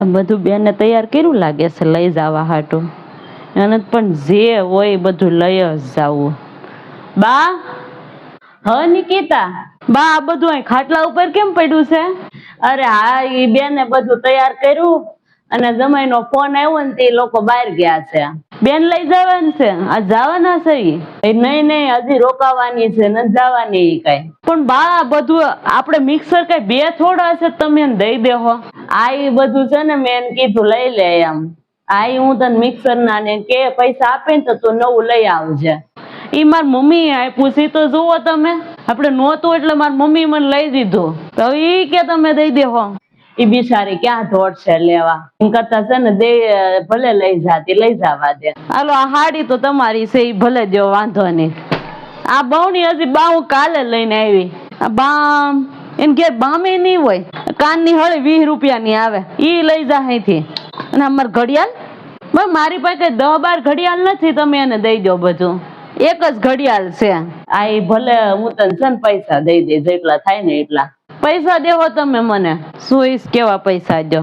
બધું બેને તૈયાર કર્યું લાગે છે લઈ જવા હાટું. અને પણ જે હોય બધું લઈ જ જાવું. બા, હ નિકિતા, બા આ બધું અહીં ખાટલા ઉપર કેમ પડ્યું છે? અરે હા, ઈ બેને બધું તૈયાર કર્યું અને જમાઈનો ફોન આવ્યો ને તે લોકો બહાર ગયા છે. બેન લઈ જવાનું છે? આ જવાના છે ઈ? નહીં નહીં, હજી રોકાવાની છે, ન જવાની ઈ કઈ. પણ બા બધું આપણે મિક્સર કઈ બે થોડા છે, તમે એને દઈ દેહો. આ ઈ બધું છે ને મેં એને કીધું લઈ લે એમ. આ ઈ હું તને મિક્સર ના ને કે પૈસા આપે ને તો તું નવું લઈ આવજે. ઈ માર મમ્મી આપ્યું છે તો જુઓ તમે. આપણે નહોતું એટલે મારી મમ્મી મને લઈ દીધું. તો ઈ કે તમે દઈ દેહો. ઈ બિચારી ક્યાં દોડશે લેવા. એમ કરતા છે ને દે ભલે લઈ જાતી, લઈ જવા દે. હાલો આ હાડી તો તમારી છે, ઈ ભલે દો, વાંધો નહીં. આ બાવણી હજી બા હું કાલે લઈને આવી. આ બામ એને ઘેર બામે નહીં હોય. કાનની હળી 20 રૂપિયાની આવે, ઈ લઈ જા અહીંથી. અને અમાર ઘડિયાળ, મારી પાસે 10-12 ઘડિયાળ નથી, તમે એને દઈ દો બધું. એક જ ઘડિયાળ છે. આ ઈ ભલે હું તને છે ને પૈસા દઈ દે, જેટલા થાય ને એટલા. પૈસા દેવો તમે મને. શું કેવા પૈસા દો?